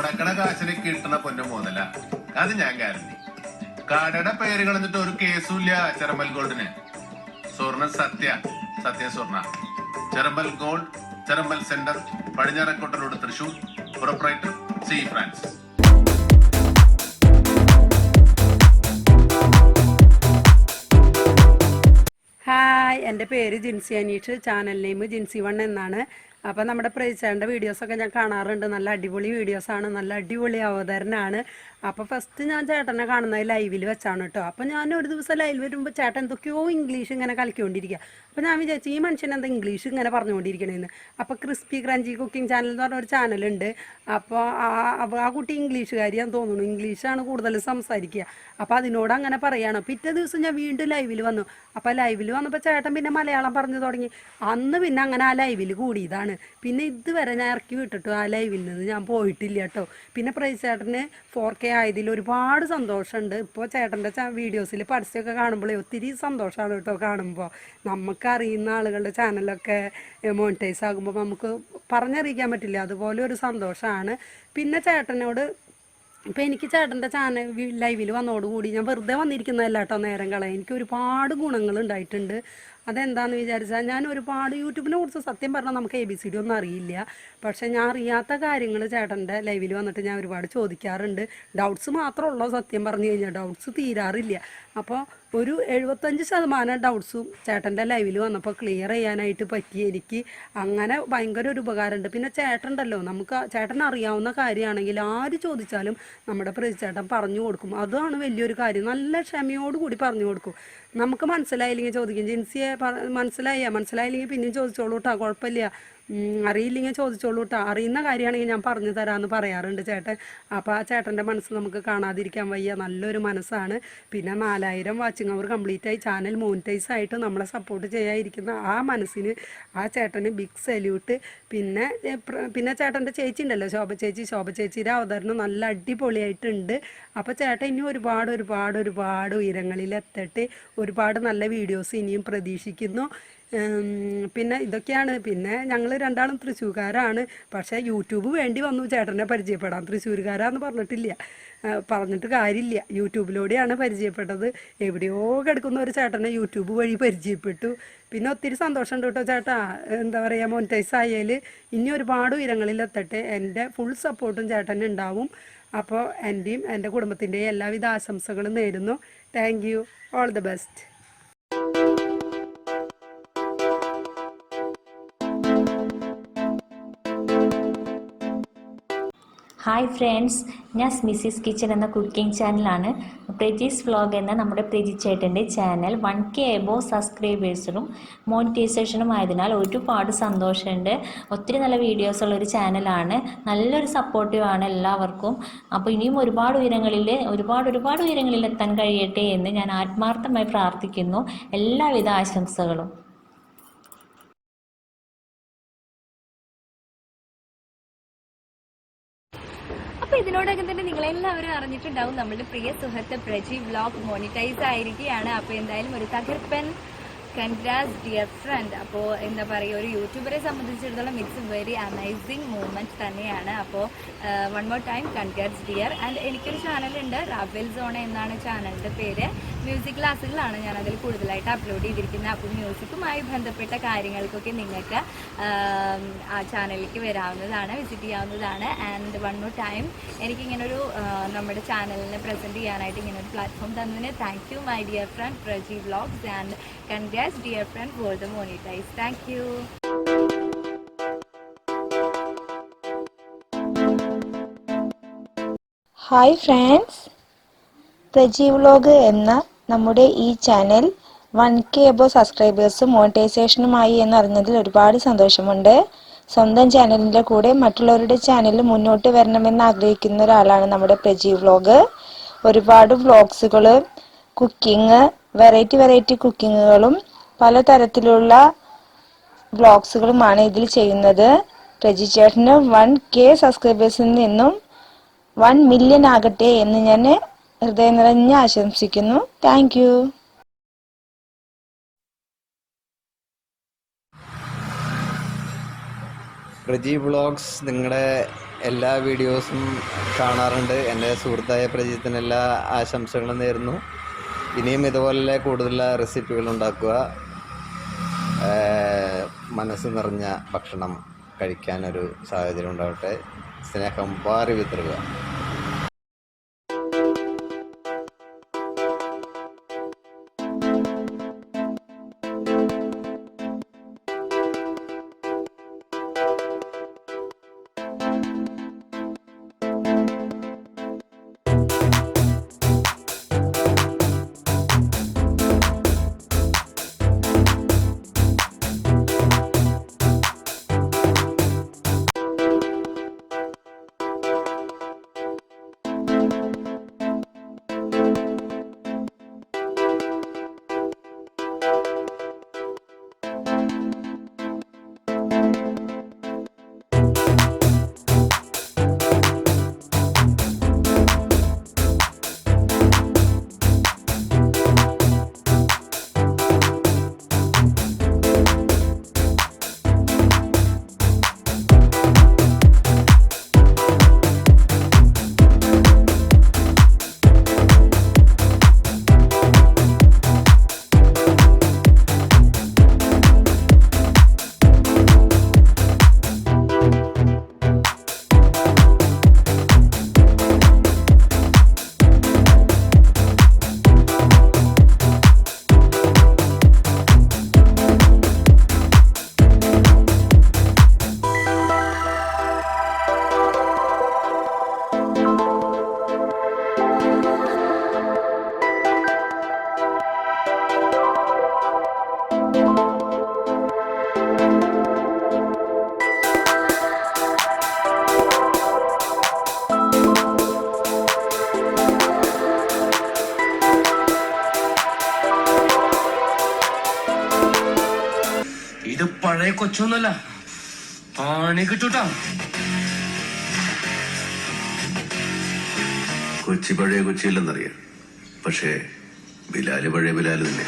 മുടക്കണ കാശിന് കിട്ടണ പൊന്നു മുതല അത് ഞാൻ ഗ്യാരണ്ടി. കടയുടെ പേര് കളഞ്ഞിട്ട് ഒരു കേസുമില്ല ചെറമ്പൽ ഗോൾഡിന്. സ്വർണ്ണ സത്യ സ്വർണ്ണ. Cherambal gold, Cherambal centre, Padinjarakkotta road, Thrissur. Proprietor C Frans. Hi, എൻ്റെ പേര് Jincy Aneesh. Channel name Jincy one എന്നാണ്. അപ്പോൾ നമ്മുടെ പ്രേച്ചേൻ്റെ വീഡിയോസൊക്കെ ഞാൻ കാണാറുണ്ട്. നല്ല അടിപൊളി വീഡിയോസാണ്, നല്ല അടിപൊളി അവതരണമാണ്. അപ്പോൾ ഫസ്റ്റ് ഞാൻ ചേട്ടനെ കാണുന്നത് ലൈവിൽ വെച്ചാണ് കേട്ടോ. അപ്പോൾ ഞാൻ ഒരു ദിവസം ലൈവ് വരുമ്പോൾ ചേട്ടൻ എന്തൊക്കെയോ ഇംഗ്ലീഷ് ഇങ്ങനെ കളിക്കൊണ്ടിരിക്കുക. അപ്പോൾ ഞാൻ വിചാരിച്ചു ഈ മനുഷ്യൻ എന്താ ഇംഗ്ലീഷ് ഇങ്ങനെ പറഞ്ഞുകൊണ്ടിരിക്കണേന്ന്. അപ്പോൾ ക്രിസ്പി ക്രഞ്ചി കുക്കിംഗ് ചാനൽ എന്ന് പറഞ്ഞ ഒരു ചാനലുണ്ട്. അപ്പോൾ ആ കുട്ടി ഇംഗ്ലീഷുകാരിയാന്ന് തോന്നുന്നു, ഇംഗ്ലീഷാണ് കൂടുതൽ സംസാരിക്കുക. അപ്പോൾ അതിനോട് അങ്ങനെ പറയുകയാണ്. പിറ്റേ ദിവസം ഞാൻ വീണ്ടും ലൈവിൽ വന്നു. അപ്പോൾ ലൈവിൽ വന്നപ്പോൾ ചേട്ടൻ പിന്നെ മലയാളം പറഞ്ഞു തുടങ്ങി. അന്ന് പിന്നെ അങ്ങനെ ആ ലൈവിൽ കൂടിയതാണ്. പിന്നെ ഇതുവരെ ഞാൻ ഇറക്കി വിട്ടിട്ടു ആ ലൈവിൽ നിന്ന് ഞാൻ പോയിട്ടില്ല കേട്ടോ. പിന്നെ പ്രൈസ് ചേട്ടന് 4K ആയതിൽ ഒരുപാട് സന്തോഷമുണ്ട്. ഇപ്പോൾ ചേട്ടൻ്റെ വീഡിയോസിൽ പരസ്യമൊക്കെ കാണുമ്പോഴേ ഒത്തിരി സന്തോഷമാണ് കേട്ടോ. കാണുമ്പോൾ നമുക്കറിയുന്ന ആളുകളുടെ ചാനലൊക്കെ മോണിറ്റൈസ് ആകുമ്പോൾ നമുക്ക് പറഞ്ഞറിയിക്കാൻ പറ്റില്ല, അതുപോലെ ഒരു സന്തോഷമാണ്. പിന്നെ ചേട്ടനോട് ഇപ്പോൾ എനിക്ക് ചേട്ടൻ്റെ ചാനൽ ലൈവിൽ വന്നതോടുകൂടി ഞാൻ വെറുതെ വന്നിരിക്കുന്നതല്ല കേട്ടോ നേരം കളയാൻ. എനിക്ക് ഒരുപാട് ഗുണങ്ങൾ ഉണ്ടായിട്ടുണ്ട്. അതെന്താണെന്ന് വിചാരിച്ചാൽ ഞാൻ ഒരുപാട് യൂട്യൂബിനെ കുറിച്ച് സത്യം പറഞ്ഞാൽ നമുക്ക് ABCD ഒന്നും അറിയില്ല. പക്ഷേ ഞാൻ അറിയാത്ത കാര്യങ്ങൾ ചേട്ടൻ്റെ ലൈവിൽ വന്നിട്ട് ഞാൻ ഒരുപാട് ചോദിക്കാറുണ്ട്. ഡൗട്ട്സ് മാത്രമുള്ളൂ, സത്യം പറഞ്ഞു കഴിഞ്ഞാൽ ഡൗട്ട്സ് തീരാറില്ല. അപ്പോൾ ഒരു 75% ഡൗട്ട്സും ചേട്ടൻ്റെ ലൈവിൽ വന്നപ്പോൾ ക്ലിയർ ചെയ്യാനായിട്ട് പറ്റി എനിക്ക്. അങ്ങനെ ഭയങ്കര ഒരു ഉപകാരമുണ്ട്. പിന്നെ ചേട്ടനുണ്ടല്ലോ, നമുക്ക് ചേട്ടൻ അറിയാവുന്ന കാര്യമാണെങ്കിൽ ആര് ചോദിച്ചാലും നമ്മുടെ ചേട്ടൻ പറഞ്ഞു കൊടുക്കും. അതാണ് വലിയൊരു കാര്യം. നല്ല ക്ഷമയോടുകൂടി പറഞ്ഞു കൊടുക്കും. നമുക്ക് മനസ്സിലായില്ലെങ്കിൽ ചോദിക്കും, ജിൻസിയെ മനസ്സിലായില്ലെങ്കിൽ പിന്നെയും ചോദിച്ചോളൂ കേട്ടോ, കുഴപ്പമില്ല. അറിയില്ലെങ്കിൽ ചോദിച്ചോളൂ കേട്ടോ, അറിയുന്ന കാര്യമാണെങ്കിൽ ഞാൻ പറഞ്ഞു തരാമെന്ന് പറയാറുണ്ട് ചേട്ടൻ. അപ്പോൾ ആ ചേട്ടൻ്റെ മനസ്സ് നമുക്ക് കാണാതിരിക്കാൻ വയ്യ, നല്ലൊരു മനസ്സാണ്. പിന്നെ 4000 വാച്ചിങ് അവർ കംപ്ലീറ്റ് ആയി ചാനൽ മോണിറ്റൈസ് ആയിട്ട് നമ്മളെ സപ്പോർട്ട് ചെയ്യാതിരിക്കുന്ന ആ മനസ്സിന് ആ ചേട്ടന് ബിഗ് സല്യൂട്ട്. പിന്നെ ചേട്ടൻ്റെ ചേച്ചി ഉണ്ടല്ലോ, ശോഭ ചേച്ചിയുടെ അവതരണം നല്ല അടിപൊളിയായിട്ടുണ്ട്. അപ്പോൾ ചേട്ടൻ ഇനി ഒരുപാട് ഉയരങ്ങളിലെത്തട്ടെ. ഒരുപാട് നല്ല വീഡിയോസ് ഇനിയും പ്രതീക്ഷിക്കുന്നു. പിന്നെ ഇതൊക്കെയാണ്. പിന്നെ ഞങ്ങൾ രണ്ടാളും തൃശ്ശൂർക്കാരാണ്. പക്ഷേ യൂട്യൂബ് വേണ്ടി വന്നു ചേട്ടനെ പരിചയപ്പെടാൻ. തൃശ്ശൂർക്കാരാന്ന് പറഞ്ഞിട്ട് കാര്യമില്ല, യൂട്യൂബിലൂടെയാണ് പരിചയപ്പെട്ടത്. എവിടെയോ കിടക്കുന്ന ഒരു ചേട്ടനെ യൂട്യൂബ് വഴി പരിചയപ്പെട്ടു. പിന്നെ ഒത്തിരി സന്തോഷമുണ്ട് കേട്ടോ ചേട്ടാ. എന്താ പറയുക, മോണിറ്റൈസ് ആയാൽ ഇനി ഒരുപാട് ഉയരങ്ങളിലെത്തട്ടെ. എൻ്റെ ഫുൾ സപ്പോർട്ടും ചേട്ടന് ഉണ്ടാവും. അപ്പോൾ എൻ്റെയും എൻ്റെ കുടുംബത്തിൻ്റെയും എല്ലാവിധ ആശംസകളും നേരുന്നു. Thank you, all the best. Hi friends, ഞാൻ മിസ്സിസ് കിച്ചൺ എന്ന കുക്കിംഗ് ചാനലാണ്. പ്രജീസ് വ്ളോഗ് എന്ന നമ്മുടെ പ്രജി ചേട്ടൻ്റെ ചാനൽ 1K എബോ സബ്സ്ക്രൈബേഴ്സിനും മോണിറ്റൈസേഷനും ആയതിനാൽ ഒരുപാട് സന്തോഷമുണ്ട്. ഒത്തിരി നല്ല വീഡിയോസ് ഉള്ളൊരു ചാനലാണ്, നല്ലൊരു സപ്പോർട്ടീവാണ് എല്ലാവർക്കും. അപ്പോൾ ഇനിയും ഒരുപാട് ഉയരങ്ങളിൽ എത്താൻ കഴിയട്ടെ എന്ന് ഞാൻ ആത്മാർത്ഥമായി പ്രാർത്ഥിക്കുന്നു. എല്ലാവിധ ആശംസകളും. അപ്പോൾ ഇതിനോടൊക്കെ തന്നെ നിങ്ങളെല്ലാവരും അറിഞ്ഞിട്ടുണ്ടാവും, നമ്മുടെ പ്രിയ സുഹൃത്ത് പ്രജി വ്ളോഗ് മോണിറ്റൈസ് ആയിരിക്കുകയാണ്. അപ്പോൾ എന്തായാലും ഒരു തകർപ്പൻ കൺഗ്രാറ്റ്സ് ഡിയർ ഫ്രണ്ട്. അപ്പോൾ എന്താ പറയുക, ഒരു യൂട്യൂബറെ സംബന്ധിച്ചിടത്തോളം ഇറ്റ്സ് വെരി അമേസിങ് മൂമെൻറ്റ് തന്നെയാണ്. അപ്പോൾ one more time congrats dear. And എനിക്കൊരു ചാനലുണ്ട്, റാവൽ സോൺ എന്നാണ് ചാനലിൻ്റെ പേര്. മ്യൂസിക് ക്ലാസ്സുകളാണ് ഞാൻ അതിൽ കൂടുതലായിട്ട് അപ്ലോഡ് ചെയ്തിരിക്കുന്നത്. അപ്പോൾ മ്യൂസിക്കുമായി ബന്ധപ്പെട്ട കാര്യങ്ങൾക്കൊക്കെ നിങ്ങൾക്ക് ആ ചാനലിലേക്ക് വരാവുന്നതാണ്, വിസിറ്റ് ചെയ്യാവുന്നതാണ്. ആൻഡ് വൺ മോർ ടൈം എനിക്കിങ്ങനൊരു നമ്മുടെ ചാനലിനെ പ്രസൻറ്റ് ചെയ്യാനായിട്ട് ഇങ്ങനൊരു പ്ലാറ്റ്ഫോം തന്നതിന് thank you my dear friend Praji vlogs. And congrats dear friend for the monetize. Thank you. Hi friends, Praji vlog എന്ന നമ്മുടെ ഈ ചാനൽ 1K എബോ സബ്സ്ക്രൈബേഴ്സും മോണിറ്റൈസേഷനുമായി എന്നറിഞ്ഞതിൽ ഒരുപാട് സന്തോഷമുണ്ട്. സ്വന്തം ചാനലിൻ്റെ കൂടെ മറ്റുള്ളവരുടെ ചാനലിൽ മുന്നോട്ട് വരണമെന്ന് ആഗ്രഹിക്കുന്ന ഒരാളാണ് നമ്മുടെ പ്രജി വ്ളോഗ്. ഒരുപാട് വ്ളോഗ്സുകൾ, കുക്കിംഗ്, വെറൈറ്റി കുക്കിങ്ങുകളും പലതരത്തിലുള്ള വ്ളോഗ്സുകളുമാണ് ഇതിൽ ചെയ്യുന്നത്. പ്രജി ചേട്ടന് 1K സബ്സ്ക്രൈബേഴ്സിൽ നിന്നും 1 മില്യൺ ആകട്ടെ എന്ന് ഞാൻ ഹൃദയം നിറഞ്ഞ് ആശംസിക്കുന്നു. Thank you. പ്രജി വ്ളോഗ്സ് നിങ്ങളുടെ എല്ലാ വീഡിയോസും കാണാറുണ്ട്. എൻ്റെ സുഹൃത്തായ പ്രജീത്തിന് എല്ലാ ആശംസകളും നേരുന്നു. ഇനിയും ഇതുപോലെ കൂടുതൽ റെസിപ്പികൾ ഉണ്ടാക്കുക, മനസ്സ് നിറഞ്ഞ ഭക്ഷണം കഴിക്കാനൊരു സാഹചര്യം ഉണ്ടാവട്ടെ. സ്നേഹം വാരി വിതറുക. ഇത് പഴയ കൊച്ചൊന്നുമല്ല, ആണി കിട്ടൂട്ടാ. കൊച്ചി പഴയ കൊച്ചിയില്ലെന്നറിയാം, പക്ഷേ ബിലാല് പഴയ ബിലാല് തന്നെ.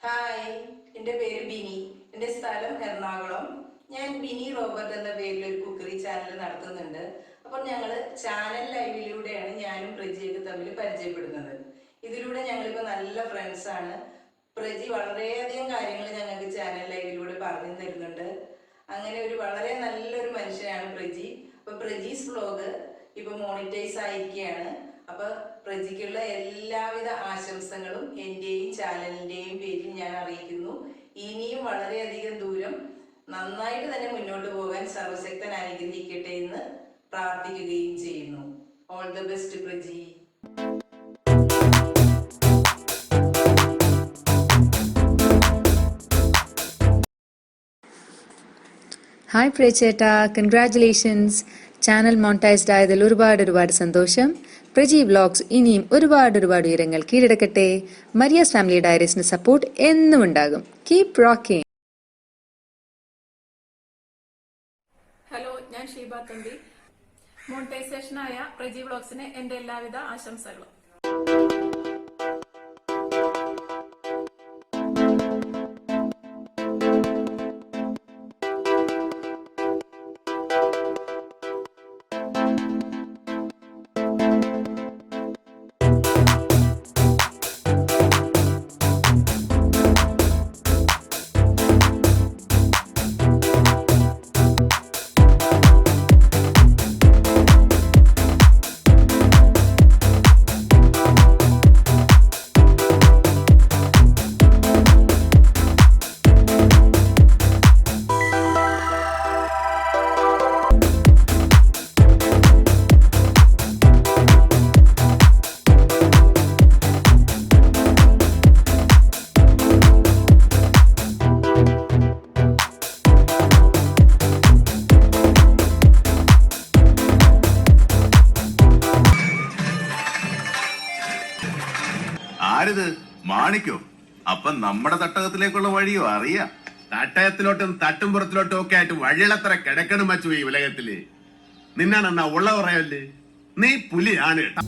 ഹായ്, എൻ്റെ പേര് ബിനി. എൻ്റെ സ്ഥലം എറണാകുളം. ഞാൻ ബിനി റോബർട്ട് എന്ന പേരിൽ ഒരു കുക്കറി ചാനൽ നടത്തുന്നുണ്ട്. അപ്പോൾ ഞങ്ങൾ ചാനൽ ലൈവിലൂടെയാണ് ഞാനും പ്രജിയൊക്കെ തമ്മിൽ പരിചയപ്പെടുന്നത്. ഇതിലൂടെ ഞങ്ങളിപ്പോൾ നല്ല ഫ്രണ്ട്സാണ്. പ്രജി വളരെയധികം കാര്യങ്ങൾ ഞങ്ങൾക്ക് ചാനൽ ലൈവിലൂടെ പറഞ്ഞു തരുന്നുണ്ട്. അങ്ങനെ ഒരു വളരെ നല്ലൊരു മനുഷ്യനാണ് പ്രജി. അപ്പോൾ പ്രജീസ് വ്ലോഗ് ഇപ്പോൾ മോണിറ്റൈസ് ആയിരിക്കുകയാണ്. അപ്പോൾ പ്രജിക്കുള്ള എല്ലാവിധ ആശംസകളും എൻ്റെയും ചാനലിൻ്റെയും പേരിൽ ഞാൻ അറിയിക്കുന്നു. ഇനിയും വളരെയധികം ദൂരം നന്നായിട്ട് തന്നെ മുന്നോട്ട് പോകാൻ സർവശക്തൻ അനുഗ്രഹിക്കട്ടെ എന്ന് പ്രാർത്ഥിക്കുകയും ചെയ്യുന്നു. All the best Praji. Hi പ്രേച്ചേട്ടാ, കൺഗ്രാറ്റുലേഷൻസ്. ചാനൽ മോണിറ്റൈസ്ഡ് ആയതിൽ ഒരുപാട് സന്തോഷം. പ്രജി വ്ലോഗ്സ് ഇനിയും ഒരുപാട് ഉയരങ്ങൾ കീഴടക്കട്ടെ. മരിയാസ് ഫാമിലി ഡയറീസിന് സപ്പോർട്ട് എന്നും ഉണ്ടാകും. Keep rocking. ഹലോ, ഞാൻ ഷീബ തമ്പി. മോണിറ്റൈസേഷനായ പ്രജി വ്ലോഗ്സിന് എൻ്റെ എല്ലാവിധ ആശംസകളും. ആരിത്? മാണിക്കോ? അപ്പൊ നമ്മുടെ തട്ടകത്തിലേക്കുള്ള വഴിയോ അറിയാം. തട്ടയത്തിലോട്ടും തട്ടുംപുറത്തിലോട്ടും ഒക്കെ ആയിട്ട് വഴികളത്ര കിടക്കണം വച്ചു ഈ ഉലകത്തില്. നിന്നാണെന്നാ ഉള്ള പറയല്ലേ. നീ പുലിയാണ് കേട്ടോ.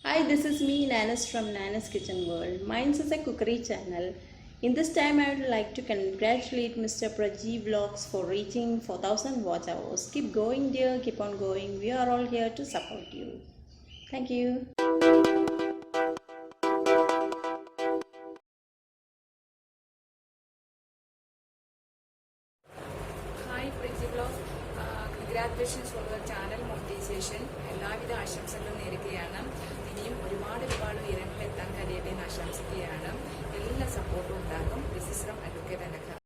Hi, this is me, Nanas from Nanas Kitchen World. Mine's is a cookery channel. In this time, I would like to congratulate Mr. Prajeee Vlogs for reaching 4,000 watch hours. Keep going, dear. Keep on going. We are all here to support you. Thank you. Hi, Prajeee Vlogs. Congratulations for the channel monetization. എല്ലാവിധ ആശംസകളും നേരുകയാണ്. ഇനിയും ഒരുപാട് ഉയരങ്ങളിൽ എത്താൻ കഴിയട്ടെ എന്ന് ആശംസിക്കുകയാണ്. എല്ലാ സപ്പോർട്ടും ഉണ്ടാകും. This is from advocate Anagha.